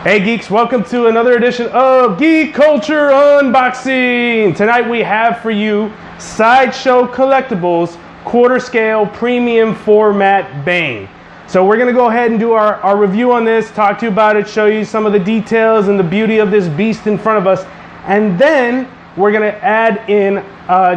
Hey geeks, welcome to another edition of Geek Culture Unboxing. Tonight we have for you Sideshow Collectibles quarter scale premium format Bane. So we're going to go ahead and do our review on this, talk to you about it, show you some of the details and the beauty of this beast in front of us. And then we're going to add in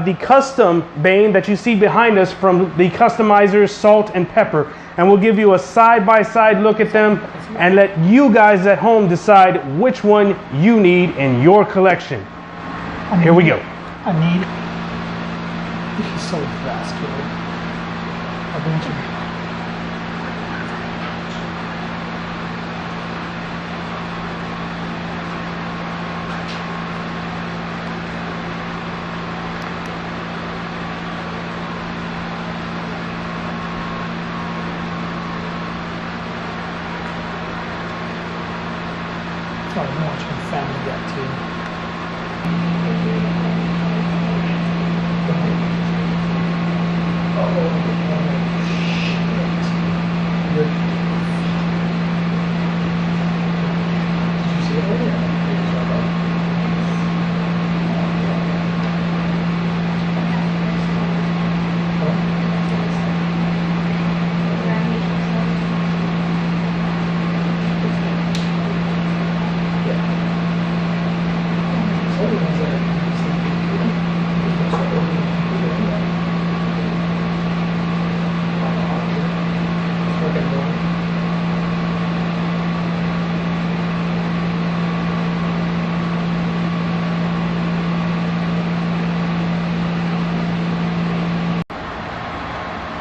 the custom Bane that you see behind us from the customizers Salt and Pepper. And we'll give you a side-by-side look at them and let you guys at home decide which one you need in your collection. Here we go. He's so vascular. Oh, I'm watching Family Guy too.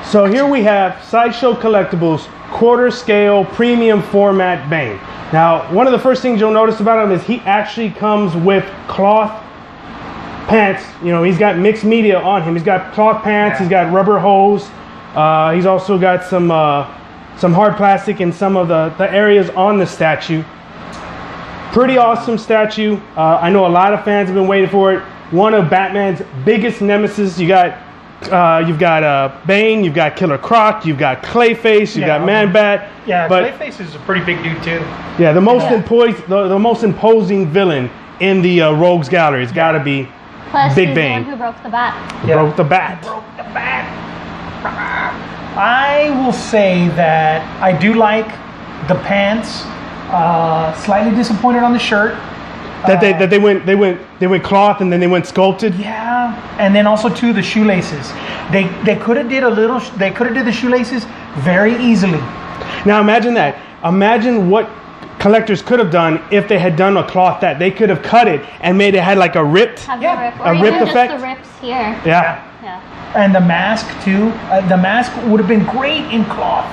So here we have Sideshow Collectibles quarter scale premium format Bane. Now, one of the first things you'll notice about him is he actually comes with cloth pants. You know, he's got mixed media on him. He's got cloth pants, he's got rubber hose. He's also got some hard plastic in some of the areas on the statue. Pretty awesome statue. I know a lot of fans have been waiting for it. One of Batman's biggest nemesis. You've got Bane, you've got Killer Croc, you've got Clayface, you've got Man-Bat. Yeah, but Clayface is a pretty big dude too. Yeah, the most imposing villain in the Rogues Gallery. It's got to be Plus, Big Bane. The one who broke the bat. Broke the bat. Broke the bat. I will say that I do like the pants. Slightly disappointed on the shirt. That they went cloth and then they went sculpted. Yeah, and then also too the shoelaces. They could have did the shoelaces very easily. Now imagine that. Imagine what collectors could have done if they had done a cloth that they could have cut it and made it had like a ripped, Rip, a ripped effect. Just the rips here. Yeah. And the mask too. The mask would have been great in cloth,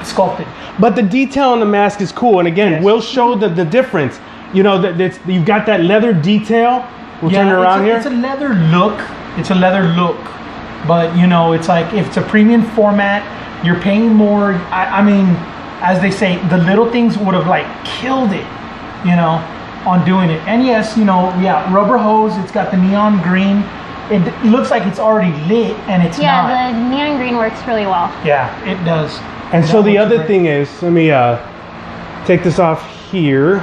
sculpted. But the detail on the mask is cool, and again, we'll show the difference. You know, you've got that leather detail. We'll turn it around here. It's a leather look. It's a leather look. But, you know, it's like if it's a premium format, you're paying more. I mean, as they say, the little things would have, like, killed it, you know, on doing it. And yes, you know, rubber hose. It's got the neon green. It looks like it's already lit, and it's not. Yeah, the neon green works really well. Yeah, it does. And so the other thing is, let me take this off here.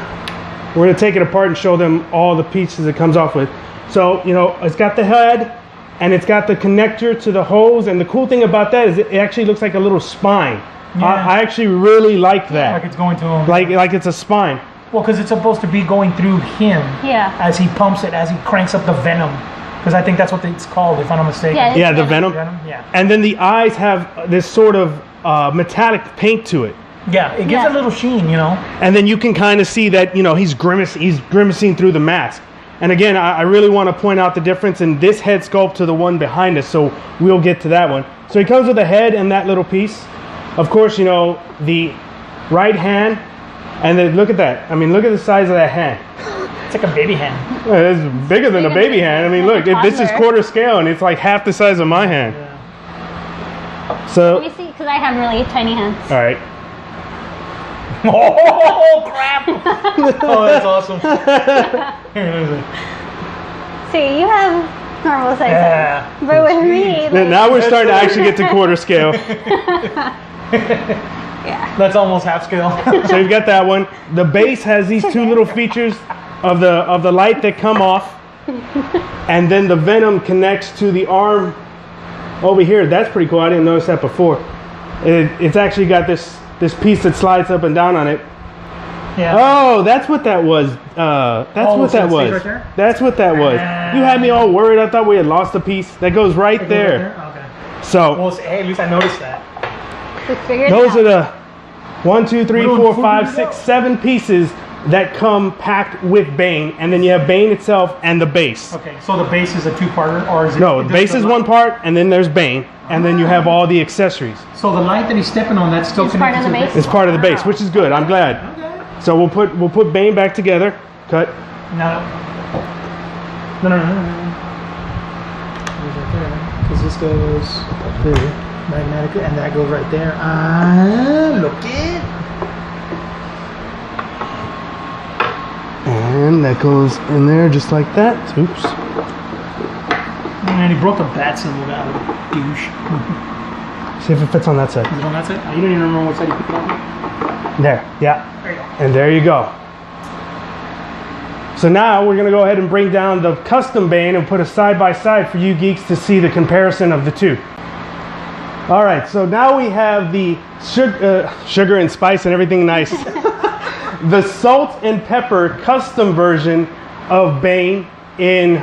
We're going to take it apart and show them all the pieces it comes off with. So, you know, it's got the head and it's got the connector to the hose. And the cool thing about that is it actually looks like a little spine. Yeah. I actually really like that. Like it's going to him. Like it's a spine. Well, because it's supposed to be going through him. Yeah. As he pumps it, as he cranks up the venom. Because I think that's what it's called, if I'm not mistaken. Yeah, the venom. Yeah. And then the eyes have this sort of metallic paint to it. Yeah, it gives a little sheen, you know. And then you can kind of see that, you know, he's grimacing through the mask. And again, I really want to point out the difference in this head sculpt to the one behind us, so we'll get to that one. So he comes with a head and that little piece. Of course, you know, the right hand, and then look at that. I mean, look at the size of that hand. It's like a baby hand. It's bigger than a baby hand. I mean, look, this is quarter scale, and it's like half the size of my hand. Yeah. So, let me see, because I have really tiny hands. All right. Oh, crap! Oh, that's awesome. See, you have normal size hands. But with me... Now we're starting to actually get to quarter scale. Yeah. That's almost half scale. So you've got that one. The base has these two little features of the light that come off, and then the Venom connects to the arm over here. That's pretty cool. I didn't notice that before. It's actually got this piece that slides up and down on it. Yeah. Oh, that's what that was. That's what that was. Right there? That's what that was. You had me all worried. I thought we had lost a piece. That goes right there. Okay. So Well, hey, at least I noticed that. We figured those it are out. the 1, 2, 3, We're 4, doing 5, food 6, now. 7 pieces that come packed with Bane, and then you have Bane itself and the base. Okay, so the base is a two-parter, or is it? No, the base is one part, and then there's Bane, and then you have all the accessories. So the light that he's stepping on, that's still It's part connected of the to base? It's part of the base, which is good. I'm glad. Okay. So we'll put Bane back together. Cut. No. No. Because this goes magnetic, and that goes right there. Look it. And that goes in there just like that. Oops. And he broke the bat symbol down. Douche. See if it fits on that side. Is it on that side? You don't even remember what side you picked it up? There. Yeah. There you go. And there you go. So now we're going to go ahead and bring down the custom Bane and put a side by side for you geeks to see the comparison of the two. All right, so now we have the sugar and spice and everything nice. The salt and pepper custom version of Bane in,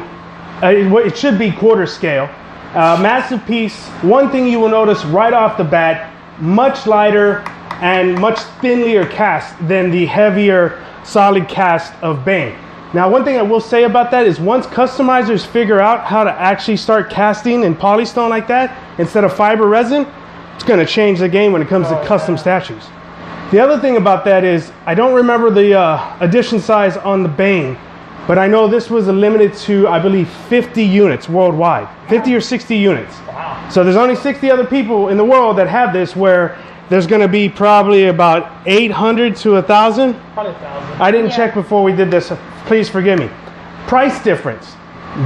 it should be quarter scale. Massive piece. One thing you will notice right off the bat, much lighter and much thinner cast than the heavier solid cast of Bane. Now, one thing I will say about that is once customizers figure out how to actually start casting in polystone like that instead of fiber resin, it's going to change the game when it comes to custom statues. The other thing about that is I don't remember the edition size on the Bane, but I know this was limited to, I believe, 50 units worldwide, 50 or 60 units. Wow. So there's only 60 other people in the world that have this, where there's going to be probably about 800 to 1,000. Probably 1,000. I didn't Yeah. check before we did this, so please forgive me. Price difference.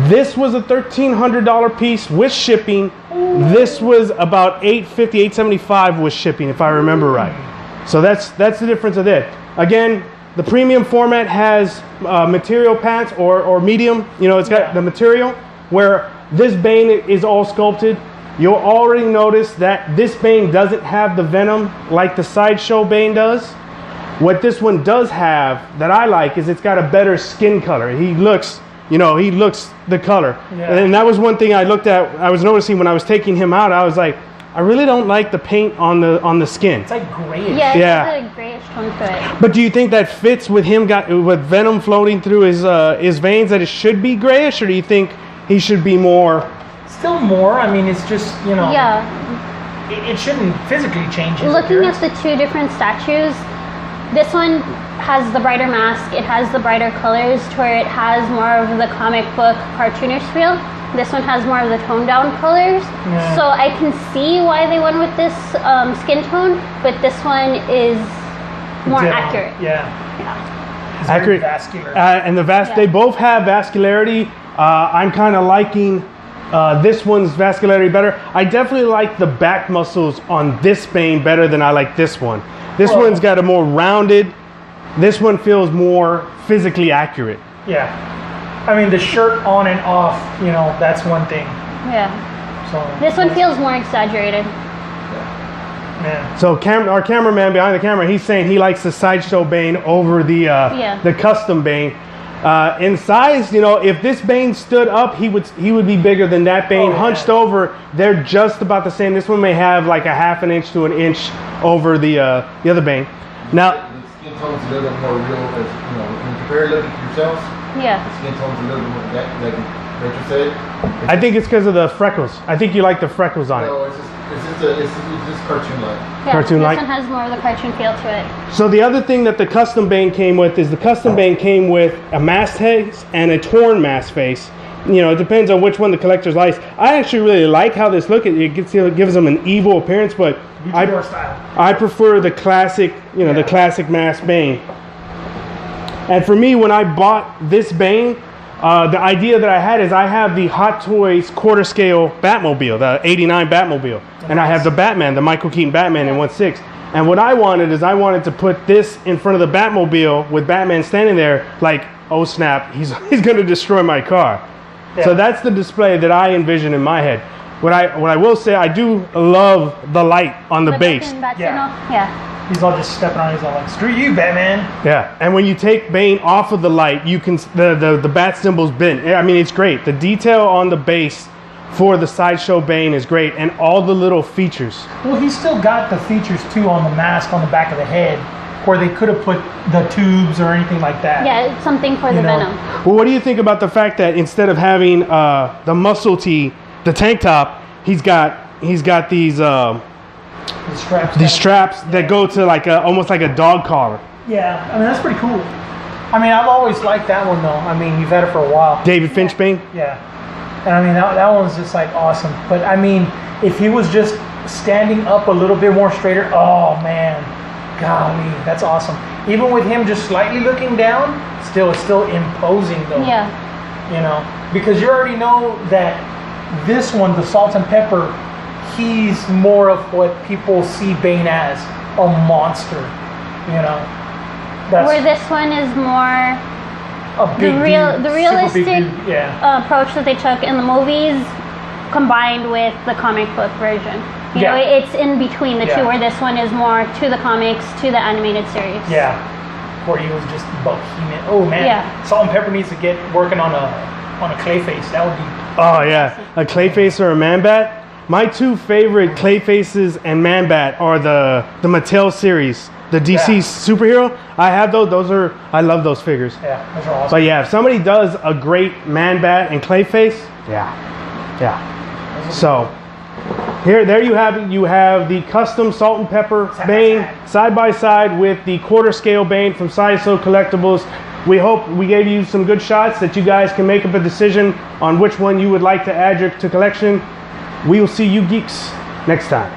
This was a $1,300 piece with shipping. This was about $850, $875 with shipping, if I remember right. So that's the difference of it. Again, the premium format has material pants or medium. You know, it's got the material, where this Bane is all sculpted. You'll already notice that this Bane doesn't have the Venom like the Sideshow Bane does. What this one does have that I like is it's got a better skin color. He looks the color. Yeah. And that was one thing I looked at. I was noticing when I was taking him out, I was like, I really don't like the paint on the skin. It's like grayish. Yeah, it Yeah. has a grayish tone to it. But do you think that fits with him with Venom floating through his veins, that it should be grayish, or do you think he should be more? Still more. I mean, it's just, you know. Yeah. It shouldn't physically change his Looking appearance. at the two different statues, this one has the brighter mask, it has the brighter colors to where it has more of the comic book cartoonish feel. This one has more of the toned down colors. Yeah. So I can see why they went with this skin tone, but this one is more Yeah. accurate. Yeah. Yeah. It's very Accurate. vascular. And they both have vascularity. I'm kind of liking this one's vascularity better. I definitely like the back muscles on this Bane better than I like this one. This Whoa. one's got a more rounded. This one feels more physically accurate. Yeah. I mean, the shirt on and off, you know, that's one thing. Yeah. So This one feels more exaggerated. Yeah. So our cameraman behind the camera, he's saying he likes the Sideshow Bane over the custom Bane. In size, you know, if this Bane stood up, he would be bigger than that Bane. Oh, yeah. Hunched over, they're just about the same. This one may have like a half an inch to an inch over the other Bane. Now, The skin tone's a little bit more real, as you know, when you compare it to yourselves, Yeah. the skin tone's a little bit more, like Rachel said. I think it's because of the freckles. I think you like the freckles on it. No, it's just cartoon-like. Yeah, Cartoon-like? This one has more of the cartoon feel to it. So the other thing that the custom Bane came with is the custom Bane came with a mask face and a torn mask face. You know, it depends on which one the collector's likes. I actually really like how this looks. It gives them an evil appearance, but Luchador style. I prefer the classic, you know, the classic mask Bane. And for me, when I bought this Bane, the idea that I had is I have the Hot Toys quarter scale Batmobile, the '89 Batmobile, and I have the Batman, the Michael Keaton Batman in 1/6. And what I wanted is I wanted to put this in front of the Batmobile with Batman standing there like, oh snap, he's going to destroy my car. Yeah. So that's the display that I envision in my head. What I will say, I do love the light on the base. Yeah. He's all just stepping on. He's all like, "Screw you, Batman." Yeah, and when you take Bane off of the light, you can the bat symbol's bent. I mean, it's great. The detail on the base for the Sideshow Bane is great, and all the little features. Well, he's still got the features too on the mask on the back of the head, where they could have put the tubes or anything like that. Yeah, it's something for the Venom. Well, what do you think about the fact that instead of having the muscle tee, the tank top, he's got these the straps that go to like almost like a dog collar. Yeah, I mean that's pretty cool. I mean, I've always liked that one though. I mean, you've had it for a while. David Finch Bane. Yeah, and I mean that one's just like awesome. But I mean, if he was just standing up a little bit more straighter, oh man, golly, that's awesome. Even with him just slightly looking down, it's still imposing though. Yeah. You know, because you already know that this one, the Salt and Pepper, he's more of what people see Bane as, a monster. You know, that's Where this one is more a big dude, the super realistic big dude, yeah. approach that they took in the movies, combined with the comic book version. You know, Yeah. it's in between the Yeah. two, where this one is more to the comics, to the animated series. Yeah, where he was just behemoth. Oh man, Yeah. Salt and Pepper needs to get working on a Clayface. That would be Oh yeah, a Clayface or a Man-Bat. My two favorite Clayfaces and Man-Bat are the Mattel series, the DC Yeah. superhero. I have those. I love those figures. yeah, those are awesome. But yeah, if somebody does a great Man-Bat and Clayface, yeah. So there you have it. You have the custom Salt and Pepper Side by Bane side by side with the quarter scale Bane from Sideshow Collectibles. We hope we gave you some good shots that you guys can make up a decision on which one you would like to add to collection. We will see you geeks next time.